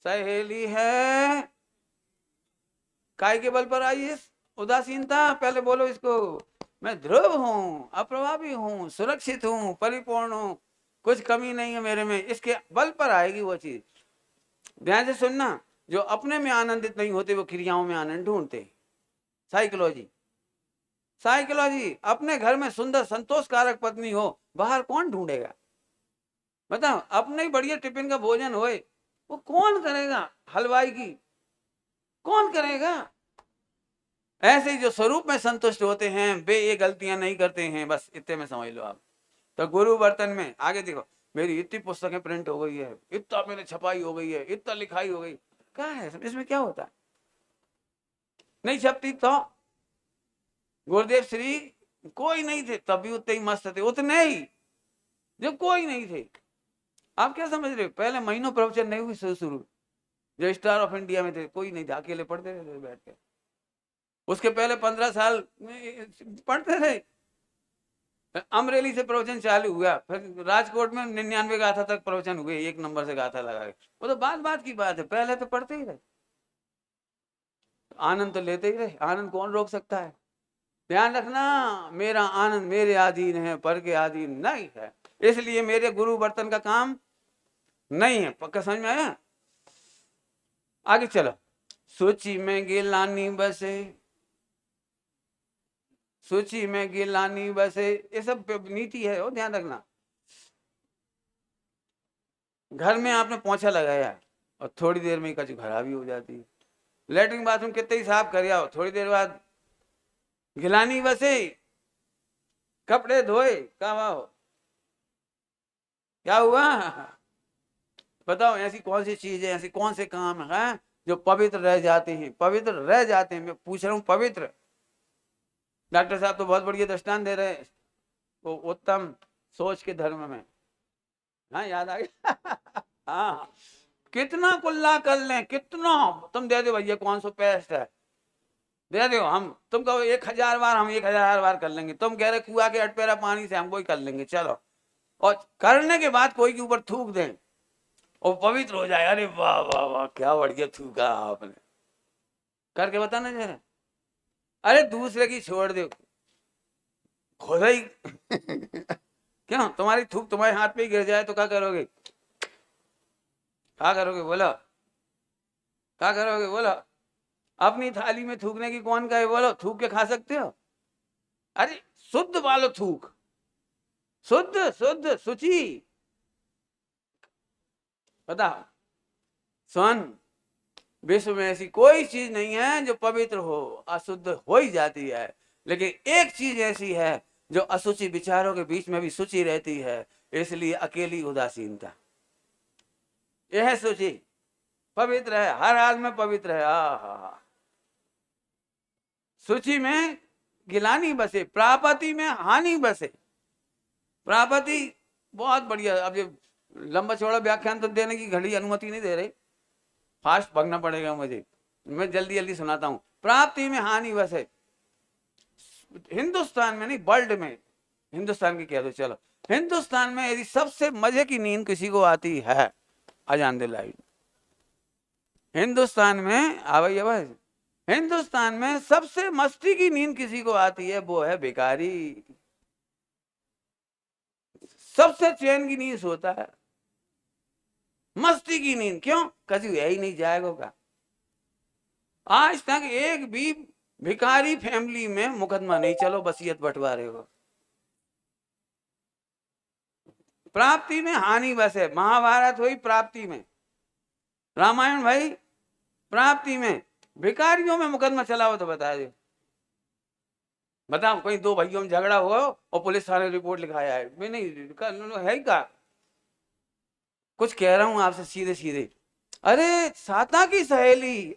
सहेली है, काय के बल पर आई इस उदासीनता? पहले बोलो इसको, मैं ध्रुव हूं, अप्रभावी हूं, सुरक्षित हूं, परिपूर्ण हूं, कुछ कमी नहीं है मेरे में, इसके बल पर आएगी वो चीज। ध्यान से सुनना, जो अपने में आनंदित नहीं होते वो क्रियाओं में आनंद ढूंढते। Psychology, psychology. अपने घर में सुंदर संतोषकारक पत्नी हो, बाहर कौन ढूंढेगा? बताओ, अपने ही बढ़िया टिफिन का भोजन होए, वो कौन करेगा? हलवाई की कौन करेगा? ऐसे ही जो स्वरूप में संतुष्ट होते हैं वे ये गलतियां नहीं करते हैं, बस इतने में समझ लो आप। तो गुरु बर्तन में आगे देखो, मेरी इतनी पुस्तकें प्रिंट हो गई है, इतना मेरे छपाई हो गई है, इतना लिखाई हो गई, क्या है इसमें? क्या होता है? नहीं छपती तो गुरुदेव श्री कोई नहीं थे तब भी उतने ही मस्त थे, उतने ही जब कोई नहीं थे। आप क्या समझ रहे हो? पहले महीनों प्रवचन नहीं हुई शुरू, जो स्टार ऑफ इंडिया में थे कोई नहीं था, अकेले पढ़ते रहते बैठ के। उसके पहले 15 साल पढ़ते थे। अमरेली से प्रवचन चालू हुआ, फिर राजकोट में 99 गाथा तक प्रवचन हुए, 1 नंबर से गाथा लगा के। वो तो बात बात की बात है, पहले तो पढ़ते ही रहे, आनंद तो लेते ही रहे। आनंद कौन रोक सकता है? ध्यान रखना, मेरा आनंद मेरे अधीन है, पर के अधीन नहीं है, इसलिए मेरे गुरु बर्तन का काम नहीं है। पक्का समझ में आया? आगे चलो। सूची में गिलानी बसे, सूची में गिलानी बसे, ये सब नीति है, वो ध्यान रखना। घर में आपने पोछा लगाया और थोड़ी देर में कचू खराबी हो जाती है। लेटरिन बाथरूम कितने ही साफ कर आओ, थोड़ी देर बाद गिलानी बसे, कपड़े धोए, कहा क्या हुआ? बताओ, ऐसी कौन सी चीज है, ऐसी कौन से काम है जो पवित्र रह जाते हैं? पवित्र रह जाते हैं, मैं पूछ रहा हूं पवित्र। डॉक्टर साहब तो बहुत बढ़िया दृष्टांत दे रहे हैं, वो उत्तम सोच के धर्म में। हाँ, याद आ गया। हाँ, कितना कुल्ला कर लें, कितना तुम दे दो भैया, कौन सा पेस्ट है दे दो, हम तुम कहो 1000 बार, हम 1000 बार कर लेंगे। तुम कह रहे कुआ के अटपेरा पानी से हम कोई कर लेंगे, चलो। और करने के बाद कोई के ऊपर थूक दें और पवित्र हो जाए, अरे वाह वाह वाह, क्या बढ़िया थूका आपने, करके बताना जरा। अरे दूसरे की छोड़ दो, खुद ही क्यों, तुम्हारी थूक तुम्हारे हाथ पे ही गिर जाए तो क्या करोगे? क्या करोगे बोलो? क्या करोगे बोलो? अपनी थाली में थूकने की कौन कहे बोलो? थूक के खा सकते हो? अरे शुद्ध वालो थूक, शुद्ध शुद्ध शुचि। बताओ, सुन, विश्व में ऐसी कोई चीज नहीं है जो पवित्र हो, अशुद्ध हो ही जाती है। लेकिन एक चीज ऐसी है जो अशुचि विचारों के बीच में भी शुचि रहती है, इसलिए अकेली उदासीनता। यह है शुचि, पवित्र है, हर हाल में पवित्र है। हा, सूची में गिलानी बसे, प्रापति में हानि बसे। प्रापति बहुत बढ़िया। अब ये लंबा चौड़ा व्याख्यान तो देने की घड़ी अनुमति नहीं दे रही, फास्ट भागना पड़ेगा मुझे, मैं जल्दी जल्दी सुनाता हूं। प्राप्ति में हानि बसे, हिंदुस्तान में नहीं वर्ल्ड में, हिंदुस्तान की कह दो चलो, हिंदुस्तान में यदि सबसे मजे की नींद किसी को आती है, अजान दिलाई, हिंदुस्तान में आवाज आवाज, हिंदुस्तान में सबसे मस्ती की नींद किसी को आती है, वो है भिखारी। सबसे चैन की नींद सोता है, मस्ती की नींद। क्यों? कभी यही नहीं जाएगा। आज तक एक भी भिखारी फैमिली में मुकदमा नहीं चलो वसीयत बंटवारे हो। प्राप्ति में हानि बस है, महाभारत हुई प्राप्ति में, रामायण भाई प्राप्ति में। भिखारियों में मुकदमा चला हो तो बता दो, बताओ कोई दो भाइयों में झगड़ा हो और पुलिस थाने रिपोर्ट लिखाया है, मैं नहीं है ही का। कुछ कह रहा हूं आपसे सीधे सीधे, अरे साता की सहेली,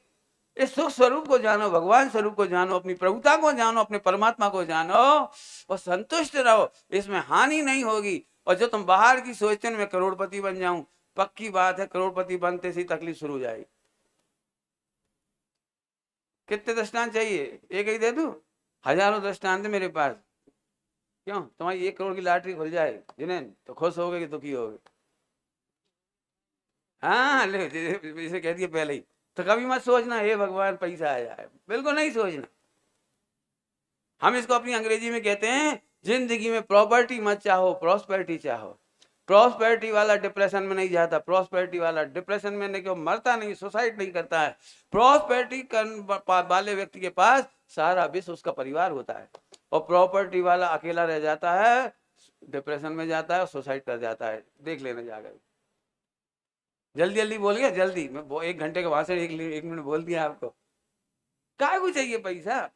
इस सुख स्वरूप को जानो, भगवान स्वरूप को जानो, अपनी प्रभुता को जानो, अपने परमात्मा को जानो और संतुष्ट रहो, इसमें हानि नहीं होगी। और जो तुम बाहर की सोचते हैं मैं करोड़पति बन जाऊं, पक्की बात है करोड़पति बनते से तकलीफ शुरू हो जाएगी। कितने दृष्टांत चाहिए? एक ही दे दूं? हजारों दृष्टांत है मेरे पास। क्यों? तुम्हारी 1 करोड़ की लॉटरी खुल जाए जिन्हें तो खुश हो गए कि दुखी हो गए? हाँ ले इसे कह दिया पहले ही। तो कभी मत सोचना हे भगवान पैसा आ जाए, बिल्कुल नहीं सोचना। हम इसको अपनी अंग्रेजी में कहते हैं जिंदगी में प्रॉपर्टी मत चाहो, प्रॉस्पेरिटी चाहो। प्रॉस्पेरिटी वाला डिप्रेशन में नहीं जाता, प्रॉस्पेरिटी वाला डिप्रेशन में नहीं, क्यों मरता नहीं, सुसाइड नहीं करता है। प्रॉस्पेरिटी वाले व्यक्ति के पास सारा विश्व उसका परिवार होता है, और प्रॉपर्टी वाला अकेला रह जाता है, डिप्रेशन में जाता है और सुसाइड कर जाता है। देख लेना जाकर। जल्दी जल्दी बोल गया, जल्दी मैं 1 घंटे के भाषण 1 मिनट बोल दिया आपको। काय को चाहिए पैसा?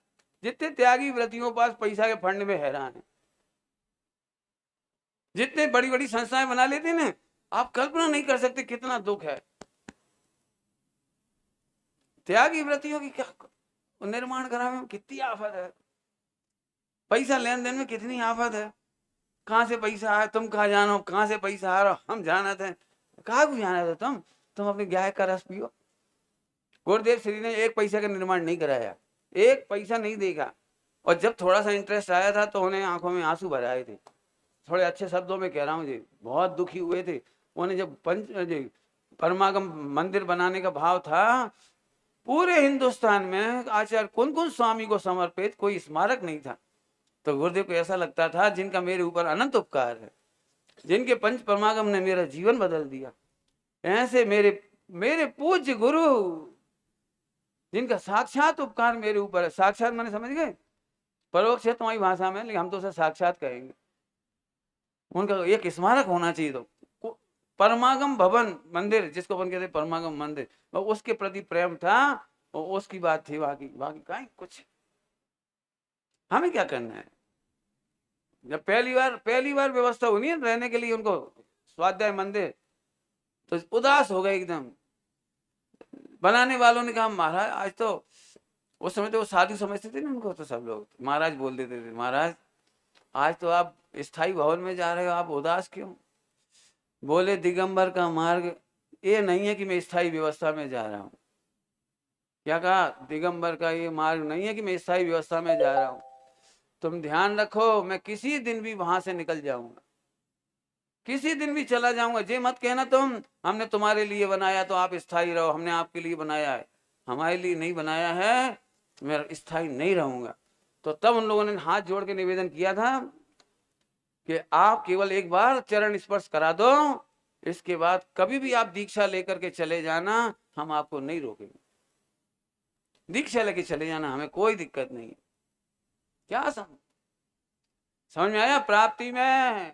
जितने त्यागी व्रतियों पास पैसा के फंड में हैरान है, जितने बड़ी बड़ी संस्थाएं बना लेते हैं ना, आप कल्पना नहीं कर सकते कितना दुख है। त्यागी व्रतियों की क्या निर्माण करा में कितनी आफत है, पैसा लेन देन में कितनी आफत है। कहां से पैसा आया, तुम कहा जानो, कहां से पैसा आ रहा, हम जानते हैं। कहा को जाना था तुम अपने गाय का रस पियो। गुरुदेव श्री ने 1 पैसा का निर्माण नहीं कराया, 1 पैसा नहीं देगा। और जब थोड़ा सा इंटरेस्ट आया था तो उन्हें आंखों में आंसू भर आए थे। थोड़े अच्छे शब्दों में कह रहा हूँ जी, बहुत दुखी हुए थे। उन्हें जब परमागम मंदिर बनाने का भाव था, पूरे हिंदुस्तान में आचार्य कुन स्वामी को समर्पित कोई स्मारक नहीं था। तो गुरुदेव को ऐसा लगता था जिनका मेरे ऊपर अनंत उपकार है, जिनके पंच परमागम ने मेरा जीवन बदल दिया, ऐसे मेरे पूज्य गुरु जिनका साक्षात उपकार मेरे ऊपर है। साक्षात मैंने समझ गए, परोक्ष है तुम्हारी भाषा में, लेकिन हम तो उसे साक्षात कहेंगे। उनका एक स्मारक होना चाहिए। तो परमागम भवन मंदिर, जिसको अपन कहते परमागम मंदिर, उसके प्रति प्रेम था, और उसकी बात थी। बाकी कहीं कुछ हमें क्या करना है। जब पहली बार व्यवस्था हुई है रहने के लिए उनको स्वाध्याय मंदिर, तो उदास हो गए एकदम। बनाने वालों ने कहा महाराज आज तो, उस समय तो वो साधु समझते थे ना उनको, तो सब लोग महाराज बोल देते थे, महाराज आज तो आप स्थायी भवन में जा रहे हो, आप उदास क्यों? बोले दिगंबर का मार्ग ये नहीं है कि मैं स्थायी व्यवस्था में जा रहा हूँ। क्या कहा? दिगंबर का ये मार्ग नहीं है कि मैं स्थायी व्यवस्था में जा रहा हूँ। तुम ध्यान रखो, मैं किसी दिन भी वहां से निकल जाऊंगा, किसी दिन भी चला जाऊंगा। ये मत कहना तुम हमने तुम्हारे लिए बनाया तो आप स्थायी रहो, हमने आपके लिए बनाया है, हमारे लिए नहीं बनाया है, मैं स्थायी नहीं रहूंगा। तो तब उन लोगों ने हाथ जोड़ के निवेदन किया था कि आप केवल एक बार चरण स्पर्श करा दो, इसके बाद कभी भी आप दीक्षा लेकर के चले जाना, हम आपको नहीं रोकेंगे। दीक्षा लेके चले जाना, हमें कोई दिक्कत नहीं। क्या समझ में आया? प्राप्ति में